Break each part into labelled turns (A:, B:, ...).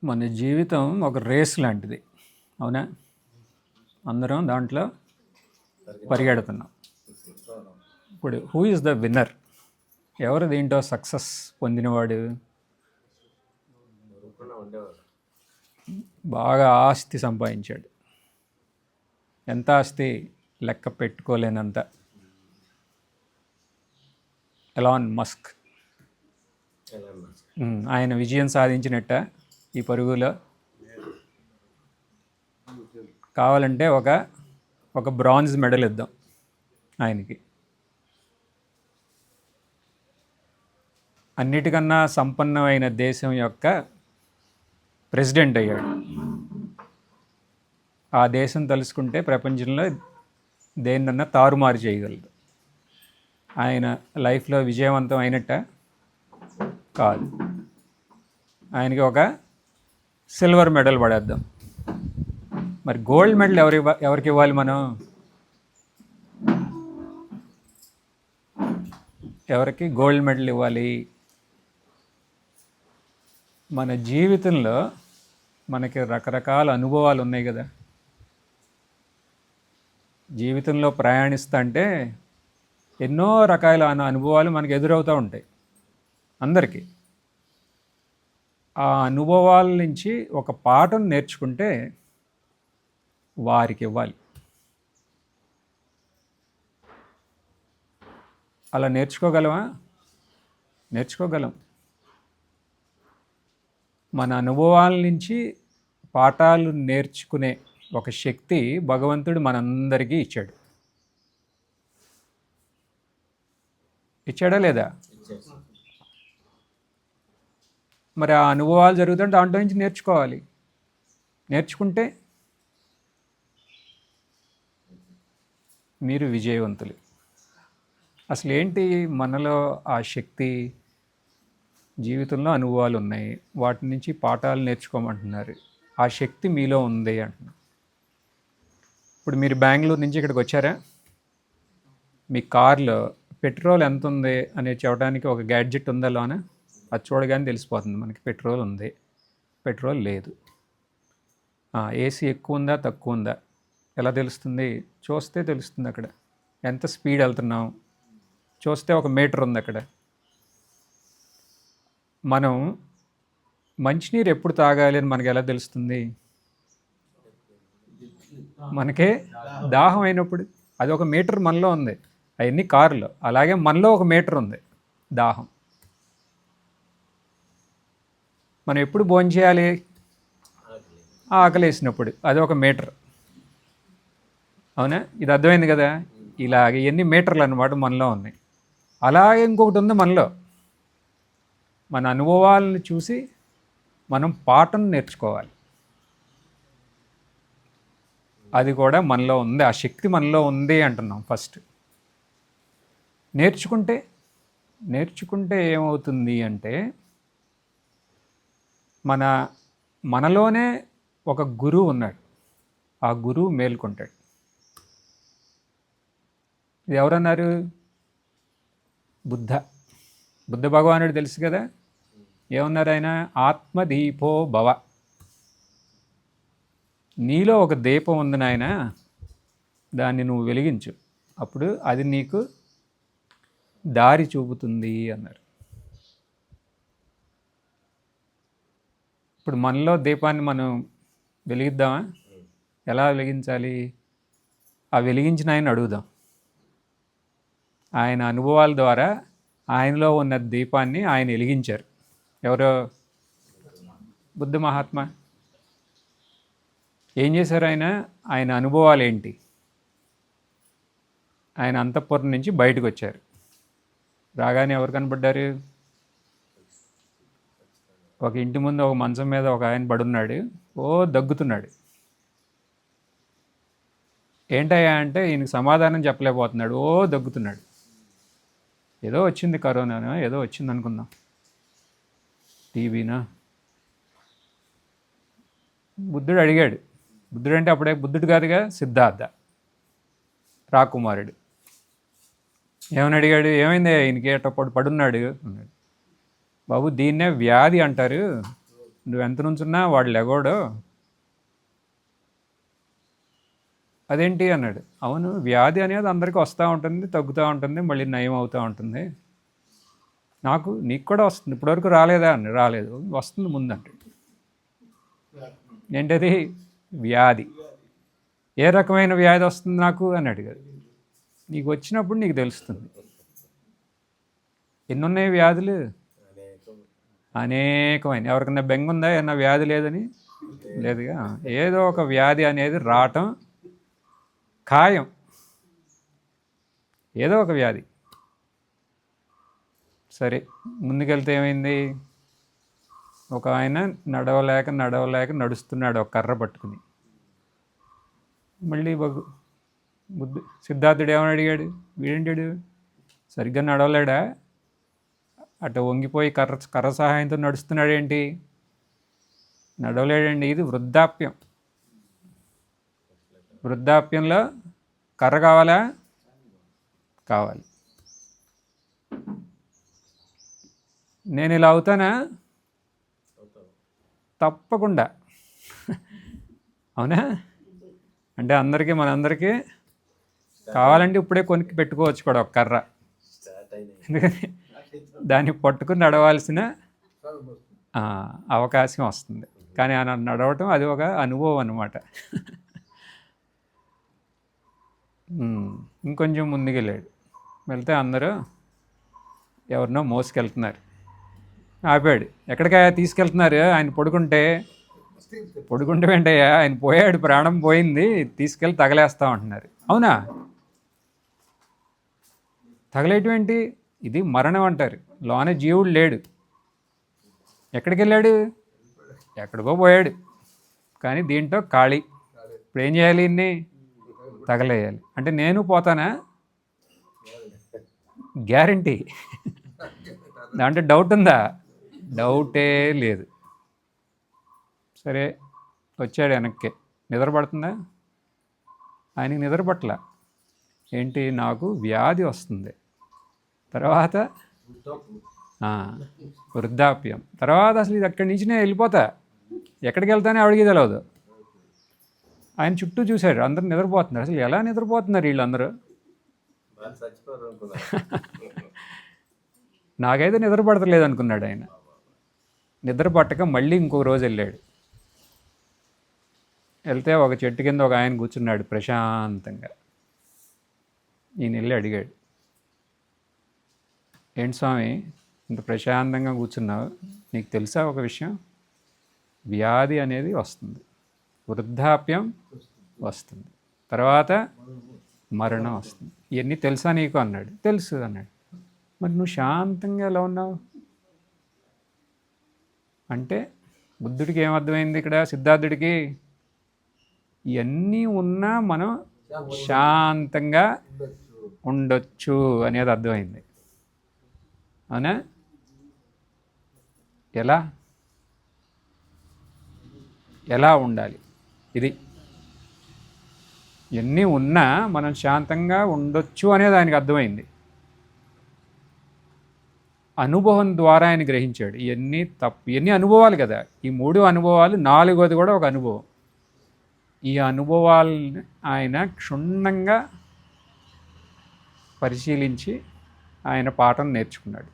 A: మన జీవితం ఒక రేస్ లాంటిది, అవునా? అందరం దాంట్లో పరిగెడుతున్నాం. ఇప్పుడు హూ ఈజ్ ద విన్నర్? ఎవరు దీంట్లో సక్సెస్ పొందినవాడు? బాగా ఆస్తి సంపాదించాడు. ఎంత ఆస్తి? లెక్క పెట్టుకోలేనంత. Elon Musk. ఆయన విజయం సాధించినట్ట ఈ పరుగులో. కావాలంటే ఒక బ్రాంజ్ మెడల్ ఇద్దాం ఆయనకి. అన్నిటికన్నా సంపన్నమైన దేశం యొక్క ప్రెసిడెంట్ అయ్యాడు. ఆ దేశం తలుసుకుంటే ప్రపంచంలో దేన్నన్నా తారుమారు చేయగలదు. ఆయన లైఫ్లో విజయవంతం అయినట్ట కాదు. ఆయనకి ఒక సిల్వర్ మెడల్ పడేద్దాం. మరి గోల్డ్ మెడల్ ఎవరికి ఇవ్వాలి? మనం ఎవరికి గోల్డ్ మెడల్ ఇవ్వాలి? మన జీవితంలో మనకి రకరకాల అనుభవాలు ఉన్నాయి కదా. జీవితంలో ప్రయాణిస్తా అంటే ఎన్నో రకాల అనుభవాలు మనకు ఎదురవుతూ ఉంటాయి అందరికీ. ఆ అనుభవాల నుంచి ఒక పాఠం నేర్చుకుంటే వారికి ఇవ్వాలి. అలా నేర్చుకోగలమా? నేర్చుకోగలం. మన అనుభవాల నుంచి పాఠాలు నేర్చుకునే ఒక శక్తి భగవంతుడు మనందరికీ ఇచ్చాడు. ఇచ్చాడా లేదా? మరి ఆ అనుభవాలు జరుగుతుంటే దాంట్లో నుంచి నేర్చుకోవాలి. నేర్చుకుంటే మీరు విజయవంతులు. అసలు ఏంటి మనలో ఆ శక్తి? జీవితంలో అనుభవాలు ఉన్నాయి, వాటి నుంచి పాఠాలు నేర్చుకోమంటున్నారు. ఆ శక్తి మీలో ఉంది అంటున్నారు. ఇప్పుడు మీరు బెంగళూరు నుంచి ఇక్కడికి వచ్చారా? మీ కార్లో పెట్రోల్ ఎంత ఉంది అనేది చెప్పడానికి ఒక గ్యాడ్జెట్ ఉందా లోన? అది చూడగానే తెలిసిపోతుంది మనకి పెట్రోల్ ఉంది, పెట్రోల్ లేదు. ఏసీ ఎక్కువ ఉందా తక్కువ ఉందా ఎలా తెలుస్తుంది? చూస్తే తెలుస్తుంది. అక్కడ ఎంత స్పీడ్ వెళ్తున్నాం చూస్తే ఒక మీటర్ ఉంది అక్కడ. మనం మంచినీరు ఎప్పుడు తాగాలి అని మనకి ఎలా తెలుస్తుంది? మనకే దాహం అయినప్పుడు. అది ఒక మీటర్ మనలో ఉంది. అవన్నీ కారులో. అలాగే మనలో ఒక మీటర్ ఉంది, దాహం. మనం ఎప్పుడు భోజనం చేయాలి? ఆకలి వేసినప్పుడు. అది ఒక మీటర్, అవునా? ఇది అర్థమైంది కదా. ఇలాగ ఎన్ని మీటర్లు అన్నమాట మనలో ఉన్నాయి. అలాగే ఇంకొకటి ఉంది మనలో. మన అనుభవాలను చూసి మనం పాఠం నేర్చుకోవాలి. అది కూడా మనలో ఉంది. ఆ శక్తి మనలో ఉంది అంటున్నాం. ఫస్ట్ నేర్చుకుంటే ఏమవుతుంది అంటే మనలోనే ఒక గురువు ఉన్నాడు. ఆ గురువు మేల్కొంటాడు. ఇది ఎవరన్నారు? బుద్ధ భగవానుడు తెలుసు కదా. ఏమన్నారు ఆయన? ఆత్మదీపో భవ. నీలో ఒక దీపం ఉంది నాయన, దాన్ని నువ్వు వెలిగించు, అప్పుడు అది నీకు దారి చూపుతుంది అన్నారు. ఇప్పుడు మనలో దీపాన్ని మనం వెలిగిద్దామా? ఎలా వెలిగించాలి? ఆ వెలిగించిన ఆయన అడుగుదాం. ఆయన అనుభవాల ద్వారా ఆయనలో ఉన్న దీపాన్ని ఆయన వెలిగించారు. ఎవరో? బుద్ధ మహాత్మా. ఏం చేశారు ఆయన అనుభవాలు ఏంటి? ఆయన అంతఃపురం నుంచి బయటకు వచ్చారు. రాగానే ఎవరు కనపడ్డారు? ఒక ఇంటి ముందు ఒక మంచం మీద ఒక ఆయన పడున్నాడు. దగ్గుతున్నాడు. ఏంటయ్యా అంటే ఈయనకి సమాధానం చెప్పలేకపోతున్నాడు. దగ్గుతున్నాడు. ఏదో వచ్చింది, కరోనానో ఏదో వచ్చింది అనుకుందాం, టీబీనా. బుద్ధుడు అడిగాడు. బుద్ధుడు అంటే అప్పుడే బుద్ధుడు కాదుగా, సిద్ధార్థ రాకుమారుడు. ఏమని అడిగాడు? ఏమైంది ఈయనకి? అటప్పుడు పడున్నాడు అన్నాడు. బాబు, దీన్నే వ్యాధి అంటారు, నువ్వు ఎంత నుంచున్నా వాడు లెగోడు. అదేంటి అన్నాడు. అవును, వ్యాధి అనేది అందరికీ వస్తూ ఉంటుంది, తగ్గుతూ ఉంటుంది, మళ్ళీ నయం అవుతూ ఉంటుంది. నీకు కూడా వస్తుంది, ఇప్పటివరకు రాలేదా అని. రాలేదు, వస్తుంది ముందంటే. ఏంటది? వ్యాధి. ఏ రకమైన వ్యాధి వస్తుంది నాకు అని అడిగాడు. నీకు వచ్చినప్పుడు నీకు తెలుస్తుంది. ఎన్నున్నాయి వ్యాధులు? అనేకమైన. ఎవరికన్నా బెంగ ఉందా ఏమన్నా వ్యాధి లేదని? లేదుగా. ఏదో ఒక వ్యాధి అనేది రావటం ఖాయం. ఏదో ఒక వ్యాధి. సరే, ముందుకెళ్తే ఏమైంది? ఒక ఆయన నడవలేక నడుస్తున్నాడు ఒక కర్ర పట్టుకుని. మళ్ళీ సిద్ధార్థుడు ఏమని అడిగాడు? వీడేంటాడు, సరిగ్గా నడవలేడా? అటు వంగిపోయి కర్ర సహాయంతో నడుస్తున్నాడేంటి? నడవలేడండి. ఇది వృద్ధాప్యం. వృద్ధాప్యంలో కర్ర కావాలా? కావాలి. నేను ఇలా అవుతానా? తప్పకుండా. అవునా? అంటే మనందరికీ కావాలంటే ఇప్పుడే కొనికి పెట్టుకోవచ్చు కూడా ఒక కర్ర. ఎందుకని దాన్ని పట్టుకుని నడవాల్సిన అవకాశం వస్తుంది. కానీ ఆయన నడవటం అది ఒక అనుభవం అన్నమాట. ఇంకొంచెం ముందుకెళ్ళాడు. వెళ్తే అందరూ ఎవరినో మోసుకెళ్తున్నారు. ఆపాడు. ఎక్కడికా తీసుకెళ్తున్నారు? ఆయన పడుకుంటే వెంటయ్యా ఆయన పోయాడు, ప్రాణం పోయింది, తీసుకెళ్ళి తగలేస్తా ఉంటున్నారు. అవునా? తగలేయటం ఏంటి? ఇది మరణం అంటారు. లోన జీవుడు లేడు. ఎక్కడికి వెళ్ళాడు? ఎక్కడికో పోయాడు. కానీ దీంట్లో ఖాళీ. ఇప్పుడు ఏం చేయాలి? ఇన్ని తగలేయాలి. అంటే నేను పోతానా? గ్యారంటీ. దాంట్లో డౌట్ ఉందా? డౌటే లేదు. సరే, వచ్చాడు వెనక్కి. నిద్ర పడుతుందా? ఆయనకి నిద్ర పట్టల. ఏంటి? నాకు వ్యాధి వస్తుంది, తర్వాత వృద్ధాప్యం, తర్వాత అసలు ఇది అక్కడి నుంచి నేను వెళ్ళిపోతా, ఎక్కడికి వెళ్తానే ఆవిడికి తెలియదు. ఆయన చుట్టూ చూశాడు, అందరూ నిద్రపోతున్నారు. అసలు ఎలా నిద్రపోతున్నారు వీళ్ళందరూ? నాకైతే నిద్ర పడతలేదు అనుకున్నాడు ఆయన. నిద్ర పట్టక మళ్ళీ ఇంకో రోజు వెళ్ళాడు. వెళ్తే ఒక చెట్టు కింద ఒక ఆయన కూర్చున్నాడు ప్రశాంతంగా. ఈయన వెళ్ళి అడిగాడు, ఏంటి స్వామి ఇంత ప్రశాంతంగా కూర్చున్నావు? నీకు తెలుసా ఒక విషయం? వ్యాధి అనేది వస్తుంది, వృద్ధాప్యం వస్తుంది, తర్వాత మరణం వస్తుంది. ఇవన్నీ తెలుసా నీకు అన్నాడు. తెలుసు అన్నాడు. మరి నువ్వు శాంతంగా ఎలా ఉన్నావు అంటే, బుద్ధుడికి ఏమర్థమైంది ఇక్కడ? సిద్ధార్థుడికి ఇవన్నీ ఉన్నా మనం శాంతంగా ఉండొచ్చు అనేది అర్థమైంది. అవునా? ఎలా ఉండాలి? ఇది ఇవన్నీ ఉన్నా మనం శాంతంగా ఉండొచ్చు అనేది ఆయనకు అర్థమైంది. అనుభవం ద్వారా ఆయన గ్రహించాడు. ఇవన్నీ అనుభవాలు కదా. ఈ 3 అనుభవాలు, 4వది కూడా ఒక అనుభవం. ఈ అనుభవాలను ఆయన క్షుణ్ణంగా పరిశీలించి ఆయన పాఠం నేర్చుకున్నాడు.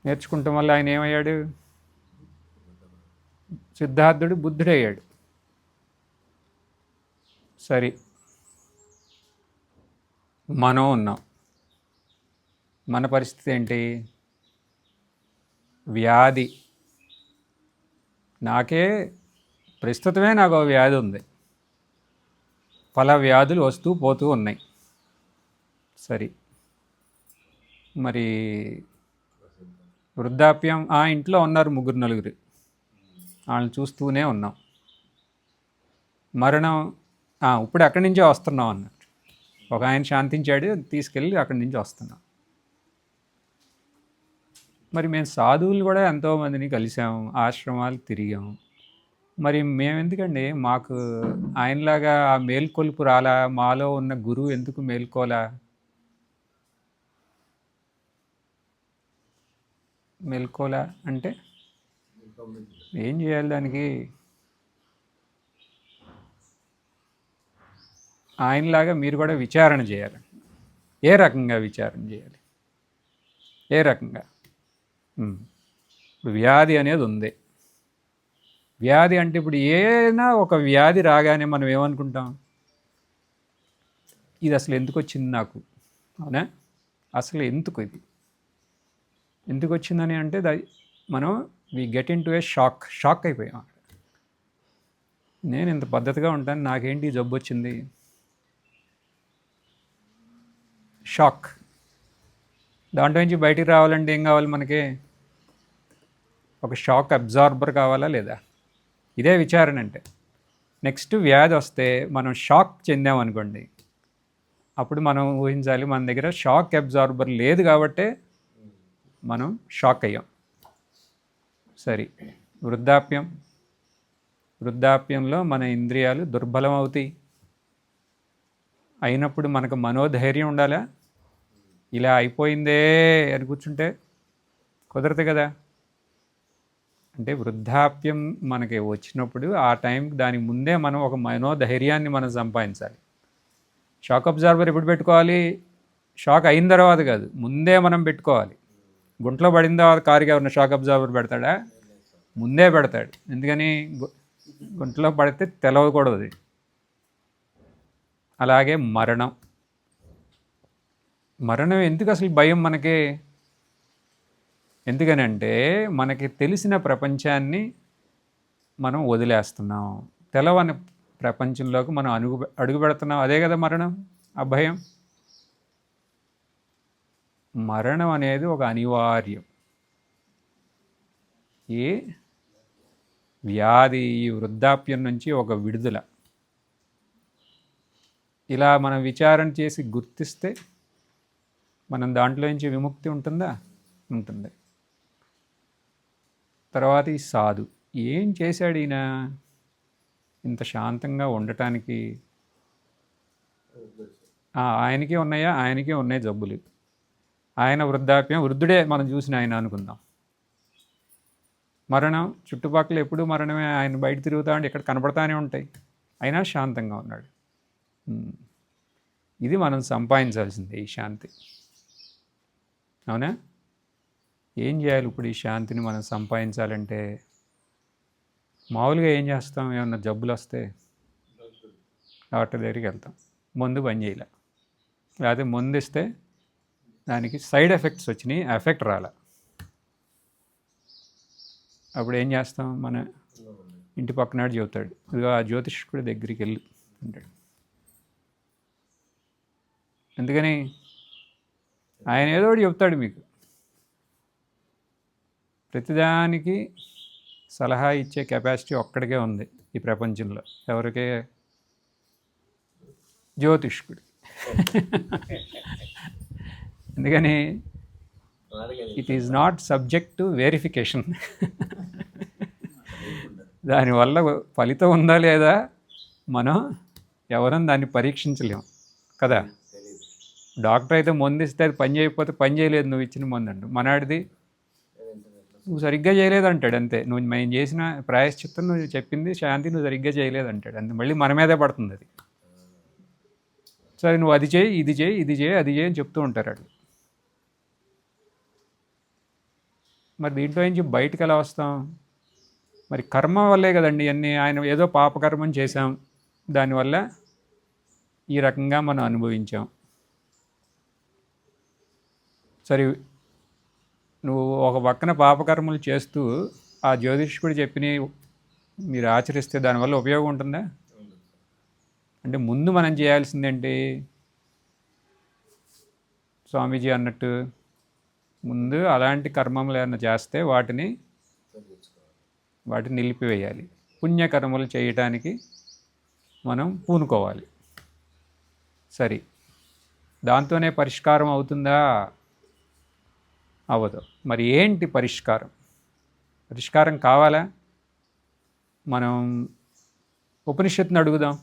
A: నేర్చుకుంటాం వల్ల ఆయన ఏమయ్యాడు? సిద్ధార్థుడు బుద్ధుడయ్యాడు. సరే, మనం ఉన్నాం. మన పరిస్థితి ఏంటి? వ్యాధి. ప్రస్తుతమే నాకు ఒక వ్యాధి ఉంది. పలా వ్యాధులు వస్తూ పోతూ ఉన్నాయి. సరే, మరి వృద్ధాప్యం, ఇంట్లో ఉన్నారు 3-4, వాళ్ళని చూస్తూనే ఉన్నాం. మరణం, ఇప్పుడు అక్కడి నుంచే వస్తున్నాం అన్నట్టు. ఒక ఆయన శాంతించాడు, తీసుకెళ్ళి అక్కడి నుంచి వస్తున్నాం. మరి మేము సాధువులు కూడా ఎంతోమందిని కలిసాము, ఆశ్రమాలు తిరిగాము. మరి మేమెందుకండి? మాకు ఆయనలాగా ఆ మేల్కొలుపు రాలా? మాలో ఉన్న గురువు ఎందుకు మేల్కోలా? అంటే ఏం చేయాలి దానికి? ఆయనలాగా మీరు కూడా విచారణ చేయాలి. ఏ రకంగా విచారణ చేయాలి? ఏ రకంగా? ఇప్పుడు వ్యాధి అనేది ఉంది. వ్యాధి అంటే ఇప్పుడు ఏదైనా ఒక వ్యాధి రాగానే మనం ఏమనుకుంటాం? ఇది అసలు ఎందుకు వచ్చింది నాకు, అవునా? అసలు ఎందుకు ఇది ఎందుకు వచ్చిందని అంటే మనం we get into a shock అయిపోయాం. నేను ఇంత పద్ధతిగా ఉంటాను, నాకేంటి జబ్బు వచ్చింది? షాక్. దాంట్లో నుంచి బయటికి రావాలంటే ఏం కావాలి మనకి? ఒక షాక్ అబ్జార్బర్ కావాలా లేదా? ఇదే విచారణ అంటే. నెక్స్ట్ వ్యాధి వస్తే మనం షాక్ చెందామనుకోండి, అప్పుడు మనం ఊహించాలి మన దగ్గర షాక్ అబ్జార్బర్ లేదు కాబట్టే మనం షాక్ అయ్యాం. సరే, వృద్ధాప్యంలో మన ఇంద్రియాలు దుర్బలం అవుతాయి. అయినప్పుడు మనకు మనోధైర్యం ఉండాలా? ఇలా అయిపోయిందే అని కూర్చుంటే కుదరదు కదా. అంటే వృద్ధాప్యం మనకి వచ్చినప్పుడు ఆ టైంకి దాని ముందే మనం ఒక మనోధైర్యాన్ని మనం సంపాదించాలి. షాక్ అబ్జార్బర్ ఎప్పుడు పెట్టుకోవాలి? షాక్ అయిన తర్వాత కాదు, ముందే మనం పెట్టుకోవాలి. గుంట్లో పడిన తర్వాత కారుకి ఎవరిన షాక్ అబ్జార్బర్ పెడతాడా? ముందే పెడతాడు. ఎందుకని? గుంట్లో పడితే తెలవకూడదు. అలాగే మరణం ఎందుకు అసలు భయం మనకి? ఎందుకనంటే మనకి తెలిసిన ప్రపంచాన్ని మనం వదిలేస్తున్నాం, తెలవని ప్రపంచంలోకి మనం అడుగు పెడుతున్నాం. అదే కదా మరణం, ఆ భయం. మరణం అనేది ఒక అనివార్యం. ఈ వ్యాధి, ఈ వృద్ధాప్యం నుంచి ఒక విడుదల. ఇలా మనం విచారణ చేసి గుర్తిస్తే మనం దాంట్లో నుంచి విముక్తి ఉంటుందా? ఉంటుంది. తర్వాత ఈ సాధు ఏం చేశాడు ఈయన ఇంత శాంతంగా ఉండటానికి? ఆయనకే ఉన్నాయా? ఆయనకే ఉన్నాయి జబ్బులు. ఆయన వృద్ధుడే మనం చూసిన ఆయన అనుకుందాం. మరణం చుట్టుపక్కల ఎప్పుడు మరణమే, ఆయన బయట తిరుగుతూ ఉంటే ఇక్కడ కనపడతానే ఉంటాయి, అయినా శాంతంగా ఉన్నాడు. ఇది మనం సంపాదించాల్సిందే, ఈ శాంతి. అవునా? ఏం చేయాలి ఇప్పుడు ఈ శాంతిని మనం సంపాదించాలంటే? మామూలుగా ఏం చేస్తాం? ఏమన్నా జబ్బులు వస్తే డాక్టర్ దగ్గరికి వెళ్తాం, మందు పని చేయలే, లేకపోతే మందు ఇస్తే దానికి సైడ్ ఎఫెక్ట్స్ వచ్చినాయి, ఎఫెక్ట్ రాలే. అప్పుడు ఏం చేస్తాం? మన ఇంటి పక్కనాడు చెబుతాడు, ఇదిగో ఆ జ్యోతిష్కుడి దగ్గరికి వెళ్ళి అంటాడు. ఎందుకని? ఆయన ఏదో ఒకటి చెప్తాడు మీకు. ప్రతిదానికి సలహా ఇచ్చే కెపాసిటీ ఒక్కడికే ఉంది ఈ ప్రపంచంలో. ఎవరికే? జ్యోతిష్కుడు. ఎందుకని? It is not subject to verification. దానివల్ల ఫలితం ఉందా లేదా మనం ఎవరన్నా దాన్ని పరీక్షించలేము కదా. డాక్టర్ అయితే మందు ఇస్తే అది పని చేయకపోతే పని చేయలేదు నువ్వు ఇచ్చిన మందు అంటు. మనాడిది నువ్వు సరిగ్గా చేయలేదంటాడు అంతే. నువ్వు మేము చేసిన ప్రాయశ్చిత్తం, నువ్వు చెప్పింది శాంతి నువ్వు సరిగ్గా చేయలేదంటాడు అంతే. మళ్ళీ మన మీదే పడుతుంది అది. సరే నువ్వు అది చేయి, ఇది చేయి, ఇది చేయి, అది చేయి అని చెప్తూ ఉంటారు వాళ్ళు. మరి దీంట్లో నుంచి బయటకు ఎలా వస్తాం? మరి కర్మ వల్లే కదండి అన్నీ. ఆయన ఏదో పాపకర్మం చేశాం, దానివల్ల ఈ రకంగా మనం అనుభవించాం. సరే, నువ్వు ఒక పక్కన పాపకర్మలు చేస్తూ ఆ జ్యోతిష్కుడు చెప్పిన మీరు ఆచరిస్తే దానివల్ల ఉపయోగం ఉంటుందా? అంటే ముందు మనం చేయాల్సిందేంటి? స్వామీజీ అన్నట్టు ముందు అలాంటి కర్మములు ఏమైనా చేస్తే వాటిని నిలిపివేయాలి. పుణ్యకర్మలు చేయటానికి మనం పూనుకోవాలి. సరే, దాంతోనే పరిష్కారం అవుతుందా? అవ్వదు. మరి ఏంటి పరిష్కారం? పరిష్కారం కావాలా? మనం ఉపనిషత్తుని అడుగుదాం,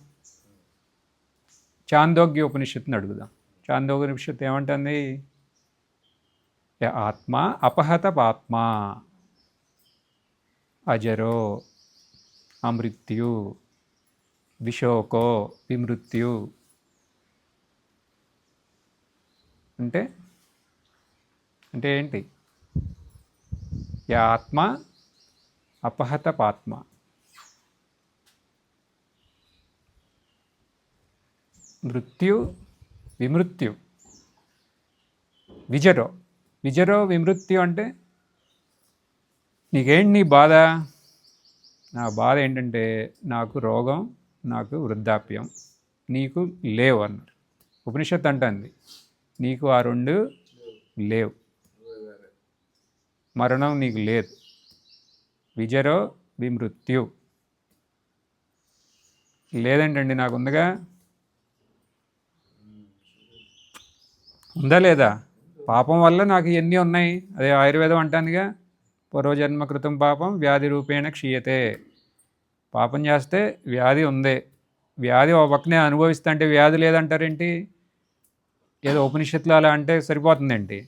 A: చాందోగ్య ఉపనిషత్తుని అడుగుదాం. చాందోగ్య ఉపనిషత్తు ఏమంటుంది? ఆత్మ అపహత పాత్మ. అజరో అమృత్యు విశోకో విమృత్యు. అంటే అంటే ఏంటి? యా ఆత్మ అపహత పాత్మ. మృత్యు విమృత్యు. విజరో విజరో విమృత్యు అంటే నీకేంటి నీ బాధ? నా బాధ ఏంటంటే నాకు రోగం, నాకు వృద్ధాప్యం, నీకు లేవు అన్నారు. ఉపనిషత్తు అంటుంది నీకు ఆ రెండు లేవు, మరణం నీకు లేదు. విజరో విమృత్యు. లేదంటండి నాకు ఉందిగా. ఉందా లేదా? పాపం వల్ల నాకు ఇవన్నీ ఉన్నాయి. అదే ఆయుర్వేదం అంటానుగా, పూర్వజన్మ కృతం పాపం వ్యాధి రూపేణ క్షీయతే. పాపం చేస్తే వ్యాధి ఉంది. వ్యాధి ఒక పక్కనే అనుభవిస్తా అంటే వ్యాధి లేదంటారేంటి? ఏదో ఉపనిషత్తులు అలా అంటే సరిపోతుందేంటి?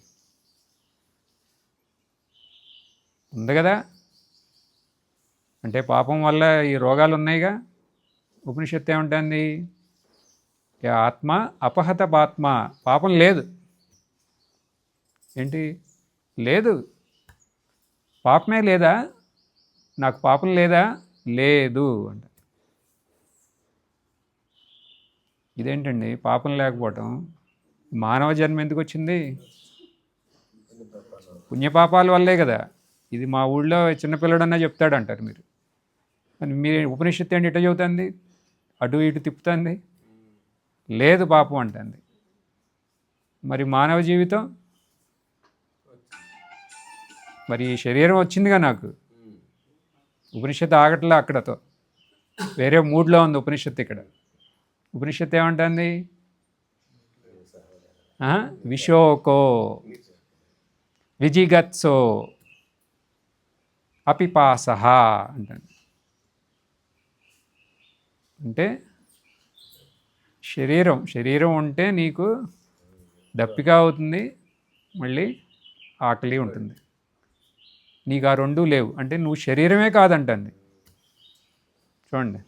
A: ఉంది కదా. అంటే పాపం వల్ల ఈ రోగాలు ఉన్నాయిగా. ఉపనిషత్తు ఏముంటుంది? ఆత్మ అపహత పాత్మ. పాపం లేదు. ఏంటి లేదు? పాపమే లేదా? నాకు పాపం లేదా? లేదు అంట. ఇదేంటండి పాపం లేకపోవటం? మానవ జన్మ ఎందుకు వచ్చింది? పుణ్యపాపాల వల్లే కదా. ఇది మా ఊళ్ళో చిన్నపిల్లడన్నా చెప్తాడు అంటారు మీరు. మీ ఉపనిషత్తు ఏంటి ఇట్లా చెబుతుంది? అటు ఇటు తిప్పుతుంది. లేదు పాపం అంటుంది. మరి మానవ జీవితం, మరి ఈ శరీరం వచ్చిందిగా నాకు. ఉపనిషత్తు ఆగట్లా అక్కడతో, వేరే మూడ్లో ఉంది ఉపనిషత్తు. ఇక్కడ ఉపనిషత్తు ఏమంటుంది? విశోకో విజిగత్సో అపిపాసహ అంటుంది. అంటే శరీరం ఉంటే నీకు దప్పిక అవుతుంది, మళ్ళీ ఆకలి ఉంటుంది. నీకు ఆ రెండూ లేవు అంటే నువ్వు శరీరమే కాదంటుంది. చూడండి,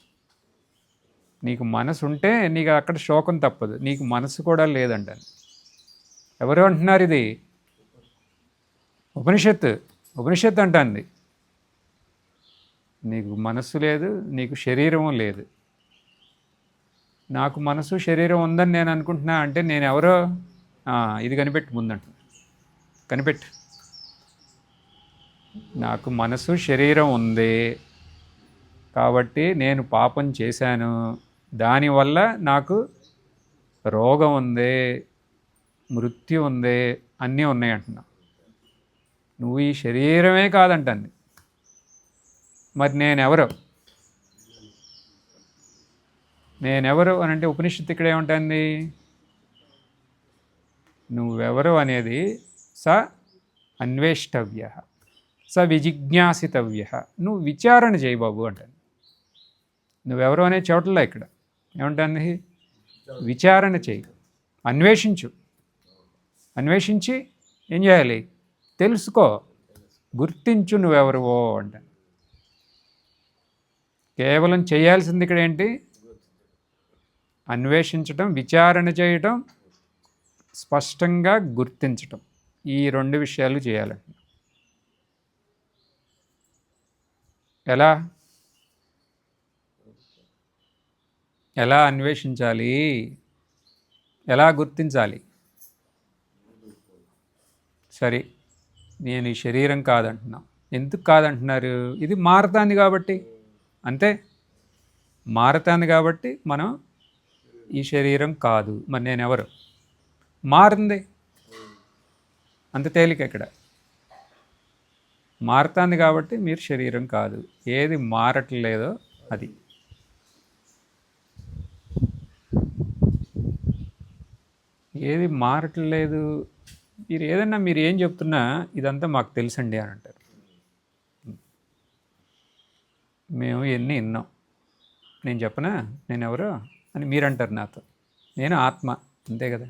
A: నీకు మనసు ఉంటే నీకు అక్కడ శోకం తప్పదు. నీకు మనసు కూడా లేదంటాను. ఎవరు అంటున్నారు ఇది? ఉపనిషత్తు అంటుంది. నీకు మనస్సు లేదు, నీకు శరీరం లేదు. నాకు మనసు శరీరం ఉందని నేను అనుకుంటున్నా అంటే నేను ఎవరో? ఇది కనిపెట్టు ముందంట. కనిపెట్టు. నాకు మనసు శరీరం ఉంది కాబట్టి నేను పాపం చేశాను, దానివల్ల నాకు రోగం ఉంది, మృత్యు ఉంది, అన్నీ ఉన్నాయి అంటున్నా. నువ్వు ఈ శరీరమే కాదంటుంది. మరి నేనెవరు అని అంటే ఉపనిషత్తు ఇక్కడ ఏముంటుంది? నువ్వెవరు అనేది స అన్వేష్టవ్య, స విజిజ్ఞాసితవ్య. నువ్వు విచారణ చేయి బాబు అంటాను. నువ్వెవరు అనే చోట్ల ఇక్కడ ఏముంటుంది? విచారణ చేయి, అన్వేషించి ఏం చేయాలి? తెలుసుకో, గుర్తించు నువ్వెవరువో అంట. కేవలం చేయాల్సింది ఇక్కడ ఏంటి? అన్వేషించటం, విచారణ చేయటం, స్పష్టంగా గుర్తించటం. ఈ రెండు విషయాలు చేయాలంట. ఎలా అన్వేషించాలి? ఎలా గుర్తించాలి? సరే, నేను ఈ శరీరం కాదంటున్నా. ఎందుకు కాదంటున్నారు? ఇది మారతాంది కాబట్టి. అంతే, మారతాంది కాబట్టి మనం ఈ శరీరం కాదు. మరి నేనెవరు? మారింది, అంత తేలిక. ఇక్కడ మారుతుంది కాబట్టి మీరు శరీరం కాదు. ఏది మారట్లేదో అది. ఏది మారట్లేదు, మీరు ఏం చెప్తున్నా ఇదంతా మాకు తెలుసండి అని అంటారు. మేము ఎన్ని విన్నాం, నేను చెప్పనా నేనెవరో అని మీరు అంటారు నాతో. నేను ఆత్మ, అంతే కదా.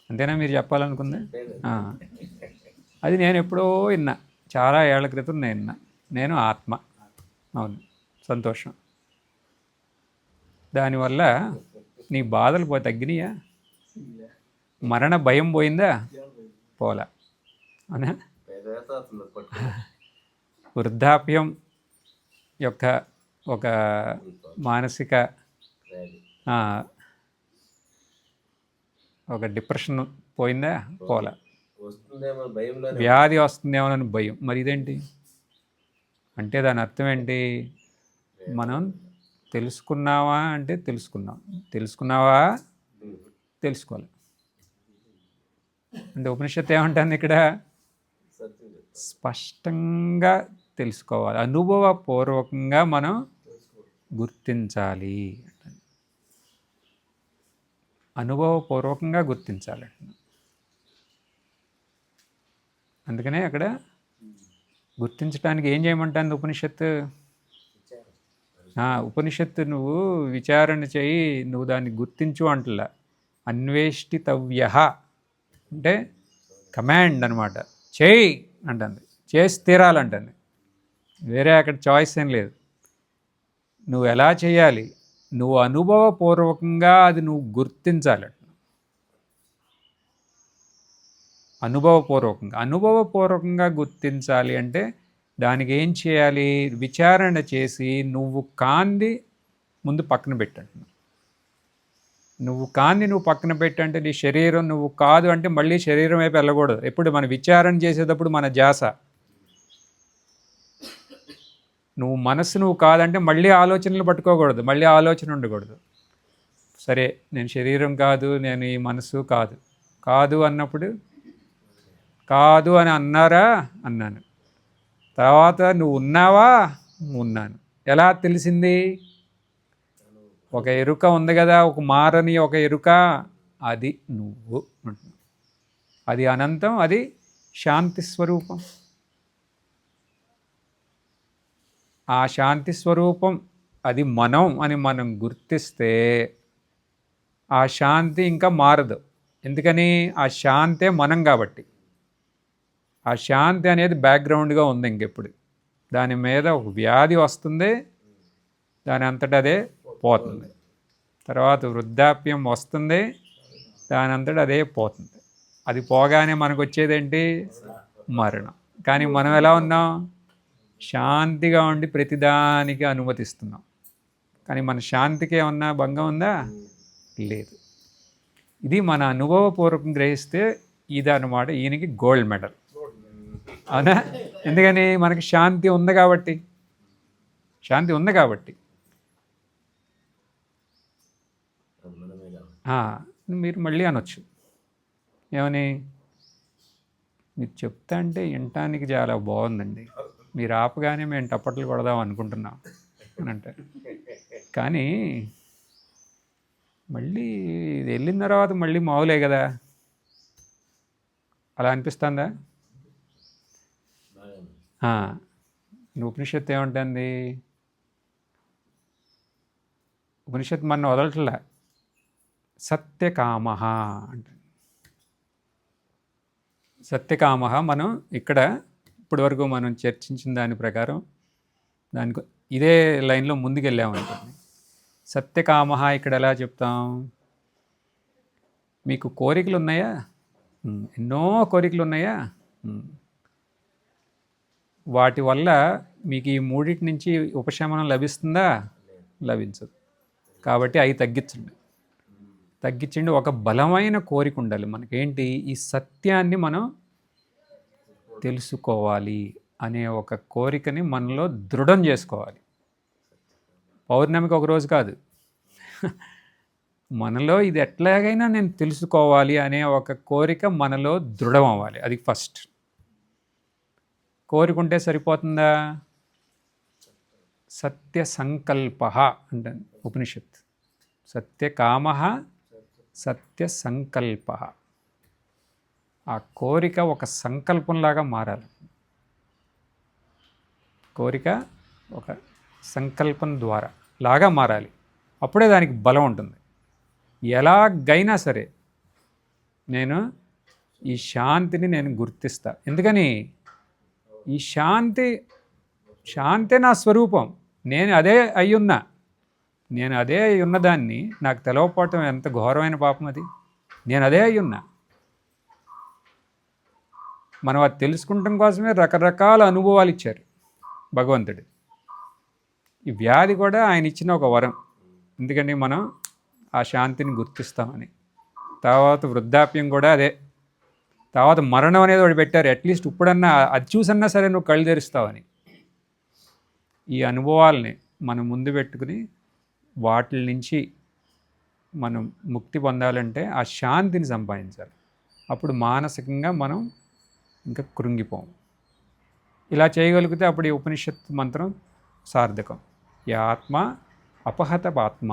A: అంతేనా మీరు చెప్పాలనుకుంది? అది నేను ఎప్పుడో విన్నా, చాలా ఏళ్ల క్రితం నేను విన్నా. నేను ఆత్మ. అవును, సంతోషం. దానివల్ల నీ బాధలు తగ్గినాయా? మరణ భయం పోయిందా? పోలా. అవునా? వృద్ధాప్యం యొక్క ఒక మానసిక ఒక డిప్రెషన్ పోయిందా? పోలా. వ్యాధి వస్తుందేమోనని భయం. మరి ఇదేంటి అంటే దాని అర్థం ఏంటి? మనం తెలుసుకున్నావా అంటే తెలుసుకున్నావా తెలుసుకోవాలి అంటే ఉపనిషత్తు ఏమంటాను ఇక్కడ? స్పష్టంగా తెలుసుకోవాలి, అనుభవపూర్వకంగా మనం గుర్తించాలి. అనుభవపూర్వకంగా గుర్తించాలి. అందుకనే అక్కడ గుర్తించడానికి ఏం చేయమంటుంది ఉపనిషత్తు? ఉపనిషత్తు నువ్వు విచారణ చేయి, నువ్వు దాన్ని గుర్తించు అంటలా. అన్వేష్టితవ్య అంటే కమాండ్ అనమాట. చేయి అంటుంది, చేసి తీరాలంటుంది. వేరే అక్కడ చాయిస్ ఏం లేదు. నువ్వు ఎలా చేయాలి? నువ్వు అనుభవపూర్వకంగా అది నువ్వు గుర్తించాలి. అనుభవపూర్వకంగా గుర్తించాలి అంటే దానికి ఏం చేయాలి? విచారణ చేసి నువ్వు కాంది ముందు పక్కన పెట్టండి. నువ్వు కాంది నువ్వు పక్కన పెట్టంటే నీ శరీరం నువ్వు కాదు అంటే మళ్ళీ శరీరం వైపు వెళ్ళకూడదు. ఎప్పుడు మన విచారణ చేసేటప్పుడు మన ధ్యాస నువ్వు మనస్సు నువ్వు కాదంటే మళ్ళీ ఆలోచనలు పట్టుకోకూడదు, మళ్ళీ ఆలోచన ఉండకూడదు. సరే నేను శరీరం కాదు, నేను ఈ మనసు కాదు అన్నప్పుడు కాదు అని అన్నారా? అన్నాను. తర్వాత నువ్వు ఉన్నావా? ఉన్నాను. ఎలా తెలిసింది? ఒక ఎరుక ఉంది కదా, ఒక మారని ఒక ఎరుక, అది నువ్వు. అది అనంతం, అది శాంతి స్వరూపం. ఆ శాంతి స్వరూపం అది మనం అని మనం గుర్తిస్తే ఆ శాంతి ఇంకా మారదు. ఎందుకని? ఆ శాంతే మనం కాబట్టి. ఆ శాంతి అనేది బ్యాక్గ్రౌండ్గా ఉంది. ఇంకెప్పుడు దాని మీద ఒక వ్యాధి వస్తుంది, దాని అంతటా అదే పోతుంది. తర్వాత వృద్ధాప్యం వస్తుంది, దాని అంతటా అదే పోతుంది. అది పోగానే మనకు వచ్చేదేంటి? మరణం. కానీ మనం ఎలా ఉన్నాం? శాంతిగా ఉండి ప్రతిదానికి అనుమతిస్తున్నాం. కానీ మన శాంతికి ఏమన్నా భంగం ఉందా? లేదు. ఇది మన అనుభవపూర్వకం గ్రహిస్తే ఇది అన్నమాట ఈయనకి గోల్డ్ మెడల్. అవునా? ఎందుకని? మనకి శాంతి ఉంది కాబట్టి. మీరు మళ్ళీ అనొచ్చు ఏమని? మీరు చెప్తా అంటే వినటానికి చాలా బాగుందండి, మీరు ఆపగానే మేము టప్పట్లు కొడదాం అనుకుంటున్నాం అని అంటారు. కానీ మళ్ళీ ఇది వెళ్ళిన తర్వాత మళ్ళీ మామూలే కదా, అలా అనిపిస్తుందా? ఉపనిషత్తు ఏమంటుంది? ఉపనిషత్తు మన వదలట్లా. సత్యకామ అంటే సత్యకామ మనం ఇక్కడ ఇప్పటి వరకు మనం చర్చించిన దాని ప్రకారం దానికి ఇదే లైన్లో ముందుకెళ్ళామనుకోండి. సత్యకామ ఇక్కడ ఎలా చెప్తాం? మీకు కోరికలు ఉన్నాయా? ఎన్నో కోరికలు ఉన్నాయా? వాటి వల్ల మీకు ఈ మూడింటి నుంచి ఉపశమనం లభిస్తుందా? లభించదు. కాబట్టి అవి తగ్గించండి. ఒక బలమైన కోరిక ఉండాలి మనకేంటి? ఈ సత్యాన్ని మనం తెలుసుకోవాలి అనే ఒక కోరికని మనలో దృఢం చేసుకోవాలి. పౌర్ణమికి ఒక రోజు కాదు, మనలో ఇది ఎట్లాగైనా నేను తెలుసుకోవాలి అనే ఒక కోరిక మనలో దృఢం అవ్వాలి. అది ఫస్ట్. కోరికుంటే సరిపోతుందా? సత్య సంకల్ప అంటే ఉపనిషత్. సత్యకామ సత్య సంకల్ప. ఆ కోరిక ఒక సంకల్పంలాగా మారాలి. కోరిక ఒక సంకల్పం ద్వారా లాగా మారాలి. అప్పుడే దానికి బలం ఉంటుంది. ఎలాగైనా సరే నేను ఈ శాంతిని నేను గుర్తిస్తా. ఎందుకని? ఈ శాంతి శాంతే నా స్వరూపం. నేను అదే అయ్యున్నా. నేను అదే ఉన్నదాన్ని నాకు తెలవకపోవటం ఎంత ఘోరమైన పాపం అది. నేను అదే అయ్యున్నా. మనం అది తెలుసుకుంటాం కోసమే రకరకాల అనుభవాలు ఇచ్చారు భగవంతుడు. ఈ వ్యాధి కూడా ఆయన ఇచ్చిన ఒక వరం. ఎందుకని మనం ఆ శాంతిని గుర్తిస్తామని. తర్వాత వృద్ధాప్యం కూడా అదే. తర్వాత మరణం అనేది ఒకటి పెట్టారు. అట్లీస్ట్ ఇప్పుడన్నా అది చూసన్నా సరే నువ్వు కళ్ళు తెరుస్తావని. ఈ అనుభవాల్ని మనం ముందు పెట్టుకుని వాటి నుంచి మనం ముక్తి పొందాలంటే ఆ శాంతిని సంపాదించాలి. అప్పుడు మానసికంగా మనం ఇంకా కృంగిపోం. ఇలా చేయగలిగితే అప్పుడు ఈ ఉపనిషత్తు మంత్రం సార్థకం. యా ఆత్మ అపహత పాత్మ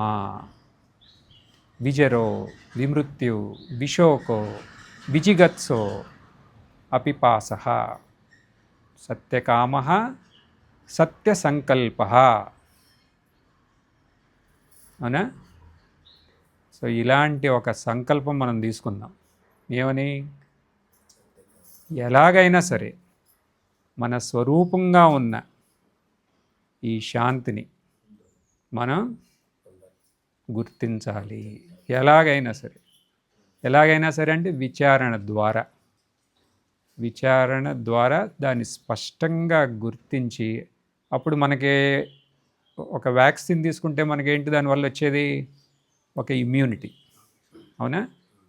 A: విజరో విమృత్యు విశోకో విజిగత్సో అపిపాసః సత్యకామః సత్యసంకల్పః. అవునా? సో ఇలాంటి ఒక సంకల్పం మనం తీసుకుందాం. ఏమని? ఎలాగైనా సరే మన స్వరూపంగా ఉన్న ఈ శాంతిని మనం గుర్తించాలి. ఎలాగైనా సరే. ఎలాగైనా సరే అంటే విచారణ ద్వారా దాన్ని స్పష్టంగా గుర్తించి, అప్పుడు మనకి ఒక వ్యాక్సిన్ తీసుకుంటే మనకేంటి దానివల్ల వచ్చేది? ఒక ఇమ్యూనిటీ. అవునా?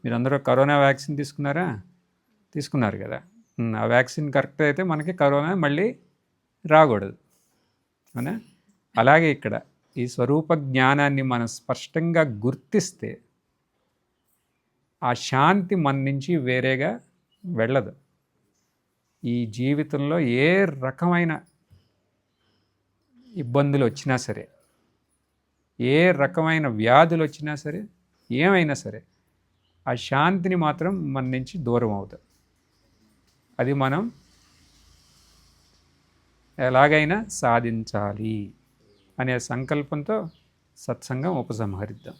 A: మీరందరూ కరోనా వ్యాక్సిన్ తీసుకున్నారా? తీసుకున్నారు కదా. ఆ వ్యాక్సిన్ కరెక్ట్ అయితే మనకి కరోనా మళ్ళీ రాకూడదు. అవునా? అలాగే ఇక్కడ ఈ స్వరూప జ్ఞానాన్ని మనం స్పష్టంగా గుర్తిస్తే ఆ శాంతి మన నుంచి వేరేగా వెళ్ళదు. ఈ జీవితంలో ఏ రకమైన ఇబ్బందులు వచ్చినా సరే, ఏ రకమైన వ్యాధులు వచ్చినా సరే, ఏమైనా సరే ఆ శాంతిని మాత్రం మన నుంచి దూరం అవుతుంది. అది మనం ఎలాగైనా సాధించాలి అనే సంకల్పంతో సత్సంగం ఉపసంహరిద్దాం.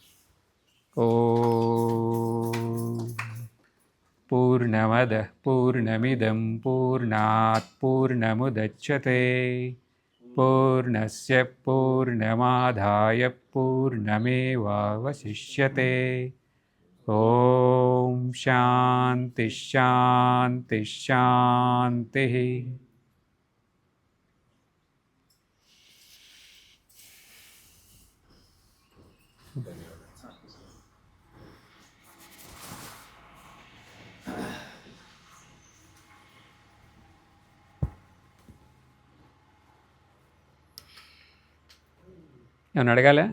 A: పూర్ణమదః పూర్ణమిదం పూర్ణాత్ పూర్ణముదచ్యతే పూర్ణస్య పూర్ణమాదాయ పూర్ణమేవావశిష్యతే. ఓం శాంతి శాంతి శాంతి. ఏమన్నా అడగాలా?